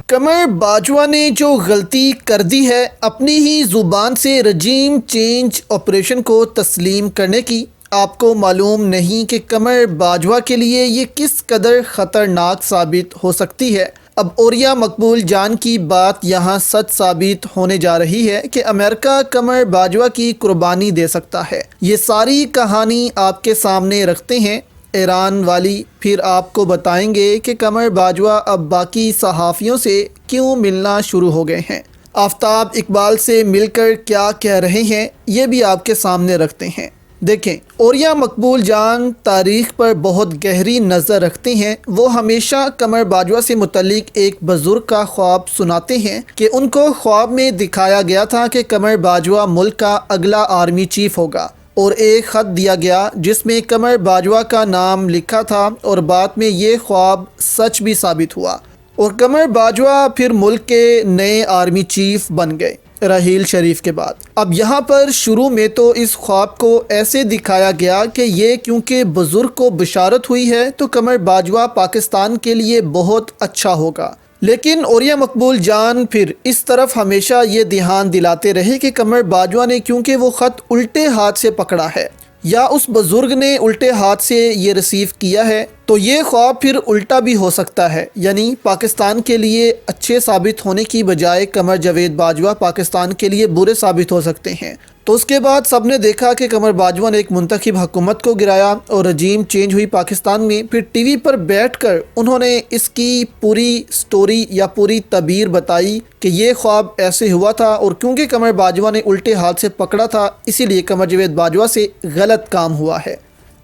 قمر باجوہ نے جو غلطی کر دی ہے اپنی ہی زبان سے رجیم چینج آپریشن کو تسلیم کرنے کی، آپ کو معلوم نہیں کہ قمر باجوہ کے لیے یہ کس قدر خطرناک ثابت ہو سکتی ہے۔ اب عوریہ مقبول جان کی بات یہاں سچ ثابت ہونے جا رہی ہے کہ امریکہ قمر باجوہ کی قربانی دے سکتا ہے۔ یہ ساری کہانی آپ کے سامنے رکھتے ہیں ایران والی، پھر آپ کو بتائیں گے کہ قمر باجوہ اب باقی صحافیوں سے کیوں ملنا شروع ہو گئے ہیں۔ آفتاب اقبال سے مل کر کیا کہہ رہے ہیں یہ بھی آپ کے سامنے رکھتے ہیں۔ دیکھیں، عوریہ مقبول جان تاریخ پر بہت گہری نظر رکھتے ہیں۔ وہ ہمیشہ قمر باجوہ سے متعلق ایک بزرگ کا خواب سناتے ہیں کہ ان کو خواب میں دکھایا گیا تھا کہ قمر باجوہ ملک کا اگلا آرمی چیف ہوگا، اور ایک خط دیا گیا جس میں قمر باجوہ کا نام لکھا تھا، اور بعد میں یہ خواب سچ بھی ثابت ہوا اور قمر باجوہ پھر ملک کے نئے آرمی چیف بن گئے رحیل شریف کے بعد۔ اب یہاں پر شروع میں تو اس خواب کو ایسے دکھایا گیا کہ یہ کیونکہ بزرگ کو بشارت ہوئی ہے تو قمر باجوہ پاکستان کے لیے بہت اچھا ہوگا، لیکن عوریہ مقبول جان پھر اس طرف ہمیشہ یہ دھیان دلاتے رہے کہ قمر باجوہ نے کیونکہ وہ خط الٹے ہاتھ سے پکڑا ہے یا اس بزرگ نے الٹے ہاتھ سے یہ ریسیو کیا ہے تو یہ خواب پھر الٹا بھی ہو سکتا ہے، یعنی پاکستان کے لیے اچھے ثابت ہونے کی بجائے قمر جاوید باجوہ پاکستان کے لیے برے ثابت ہو سکتے ہیں۔ تو اس کے بعد سب نے دیکھا کہ قمر باجوہ نے ایک منتخب حکومت کو گرایا اور رجیم چینج ہوئی پاکستان میں۔ پھر ٹی وی پر بیٹھ کر انہوں نے اس کی پوری سٹوری یا پوری تعبیر بتائی کہ یہ خواب ایسے ہوا تھا، اور کیونکہ قمر باجوہ نے الٹے ہاتھ سے پکڑا تھا اسی لیے قمر جاوید باجوہ سے غلط کام ہوا ہے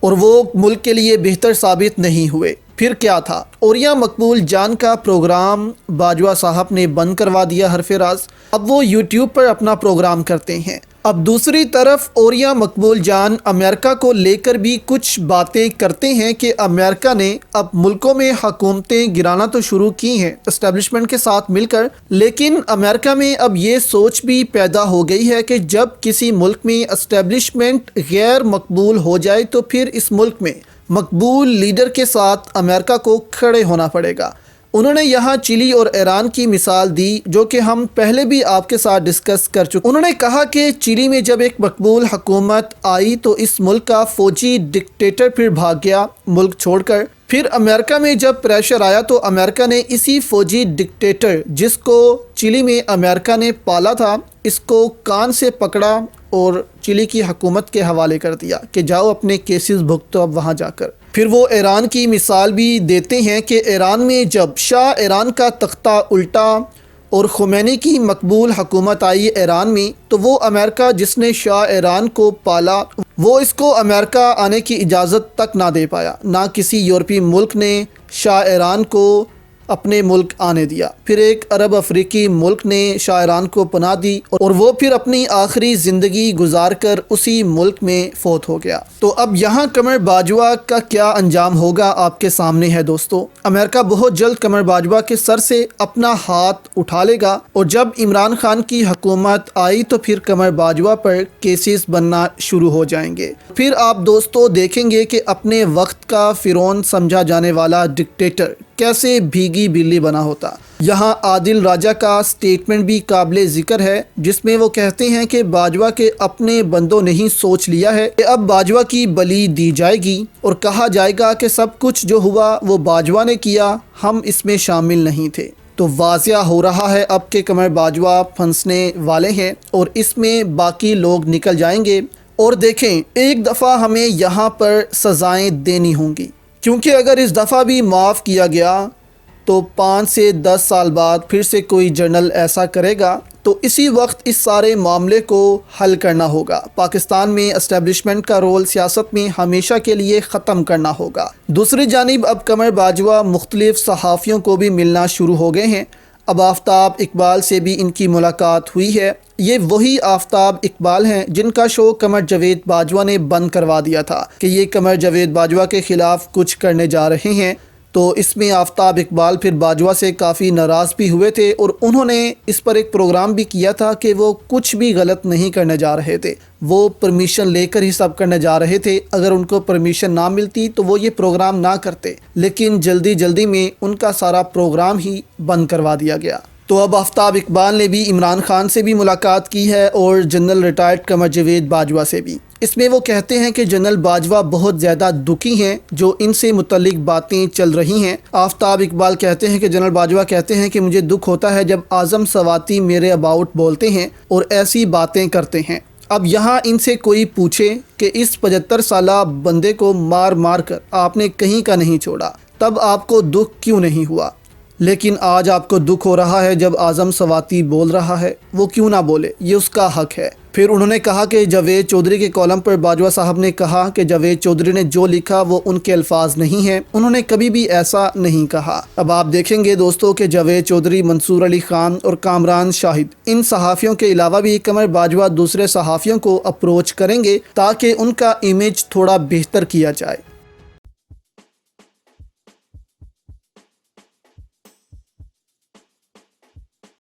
اور وہ ملک کے لیے بہتر ثابت نہیں ہوئے۔ پھر کیا تھا؟ عوریہ مقبول جان کا پروگرام باجوہ صاحب نے بند کروا دیا حرف راز، اب وہ یوٹیوب پر اپنا پروگرام کرتے ہیں۔ اب دوسری طرف عوریہ مقبول جان امریکہ کو لے کر بھی کچھ باتیں کرتے ہیں کہ امریکہ نے اب ملکوں میں حکومتیں گرانا تو شروع کی ہیں اسٹیبلشمنٹ کے ساتھ مل کر، لیکن امریکہ میں اب یہ سوچ بھی پیدا ہو گئی ہے کہ جب کسی ملک میں اسٹیبلشمنٹ غیر مقبول ہو جائے تو پھر اس ملک میں مقبول لیڈر کے ساتھ امریکہ کو کھڑے ہونا پڑے گا۔ انہوں نے یہاں چلی اور ایران کی مثال دی جو کہ ہم پہلے بھی آپ کے ساتھ ڈسکس کر چکے۔ انہوں نے کہا کہ چلی میں جب ایک مقبول حکومت آئی تو اس ملک کا فوجی ڈکٹیٹر پھر بھاگ گیا ملک چھوڑ کر۔ پھر امریکہ میں جب پریشر آیا تو امریکہ نے اسی فوجی ڈکٹیٹر جس کو چلی میں امریکہ نے پالا تھا اس کو کان سے پکڑا اور چلی کی حکومت کے حوالے کر دیا کہ جاؤ اپنے کیسز بھگتو اب وہاں جا کر۔ پھر وہ ایران کی مثال بھی دیتے ہیں کہ ایران میں جب شاہ ایران کا تختہ الٹا اور خمینی کی مقبول حکومت آئی ایران میں تو وہ امریکہ جس نے شاہ ایران کو پالا وہ اس کو امریکہ آنے کی اجازت تک نہ دے پایا، نہ کسی یورپی ملک نے شاہ ایران کو اپنے ملک آنے دیا۔ پھر ایک عرب افریقی ملک نے شاہ ایران کو پناہ دی اور وہ پھر اپنی آخری زندگی گزار کر اسی ملک میں فوت ہو گیا۔ تو اب یہاں قمر باجوہ کا کیا انجام ہوگا آپ کے سامنے ہے دوستو۔ امریکہ بہت جلد قمر باجوہ کے سر سے اپنا ہاتھ اٹھا لے گا، اور جب عمران خان کی حکومت آئی تو پھر قمر باجوہ پر کیسز بننا شروع ہو جائیں گے۔ پھر آپ دوستو دیکھیں گے کہ اپنے وقت کا فرعون سمجھا جانے والا ڈکٹیٹر کیسے بھیگی بلی بنا ہوتا۔ یہاں عادل راجہ کا سٹیٹمنٹ بھی قابل ذکر ہے جس میں وہ کہتے ہیں کہ باجوہ کے اپنے بندوں نے ہی سوچ لیا ہے کہ اب باجوہ کی بلی دی جائے گی اور کہا جائے گا کہ سب کچھ جو ہوا وہ باجوہ نے کیا، ہم اس میں شامل نہیں تھے۔ تو واضح ہو رہا ہے اب کہ قمر باجوہ پھنسنے والے ہیں اور اس میں باقی لوگ نکل جائیں گے۔ اور دیکھیں، ایک دفعہ ہمیں یہاں پر سزائیں دینی ہوں گی، کیونکہ اگر اس دفعہ بھی معاف کیا گیا تو 5 سے 10 سال بعد پھر سے کوئی جرنل ایسا کرے گا تو اسی وقت اس سارے معاملے کو حل کرنا ہوگا۔ پاکستان میں اسٹیبلشمنٹ کا رول سیاست میں ہمیشہ کے لیے ختم کرنا ہوگا۔ دوسری جانب اب قمر باجوہ مختلف صحافیوں کو بھی ملنا شروع ہو گئے ہیں۔ اب آفتاب اقبال سے بھی ان کی ملاقات ہوئی ہے۔ یہ وہی آفتاب اقبال ہیں جن کا شو قمر جاوید باجوہ نے بند کروا دیا تھا کہ یہ قمر جاوید باجوہ کے خلاف کچھ کرنے جا رہے ہیں۔ تو اس میں آفتاب اقبال پھر باجوہ سے کافی ناراض بھی ہوئے تھے اور انہوں نے اس پر ایک پروگرام بھی کیا تھا کہ وہ کچھ بھی غلط نہیں کرنے جا رہے تھے، وہ پرمیشن لے کر ہی سب کرنے جا رہے تھے۔ اگر ان کو پرمیشن نہ ملتی تو وہ یہ پروگرام نہ کرتے، لیکن جلدی میں ان کا سارا پروگرام ہی بند کروا دیا گیا۔ تو اب آفتاب اقبال نے بھی عمران خان سے بھی ملاقات کی ہے اور جنرل ریٹائرڈ قمر جاوید باجوہ سے بھی۔ اس میں وہ کہتے ہیں کہ جنرل باجوہ بہت زیادہ دکھی ہیں جو ان سے متعلق باتیں چل رہی ہیں۔ آفتاب اقبال کہتے ہیں کہ جنرل باجوہ کہتے ہیں کہ مجھے دکھ ہوتا ہے جب اعظم سواتی میرے اباؤٹ بولتے ہیں اور ایسی باتیں کرتے ہیں۔ اب یہاں ان سے کوئی پوچھے کہ اس 75 سالہ بندے کو مار کر آپ نے کہیں کا نہیں چھوڑا، تب آپ کو دکھ کیوں نہیں ہوا؟ لیکن آج آپ کو دکھ ہو رہا ہے جب اعظم سواتی بول رہا ہے، وہ کیوں نہ بولے، یہ اس کا حق ہے۔ پھر انہوں نے کہا کہ جاوید چودھری کے کالم پر باجوہ صاحب نے کہا کہ جاوید چودھری نے جو لکھا وہ ان کے الفاظ نہیں ہیں، انہوں نے کبھی بھی ایسا نہیں کہا۔ اب آپ دیکھیں گے دوستو کہ جاوید چودھری، منصور علی خان اور کامران شاہد، ان صحافیوں کے علاوہ بھی قمر باجوہ دوسرے صحافیوں کو اپروچ کریں گے تاکہ ان کا امیج تھوڑا بہتر کیا جائے۔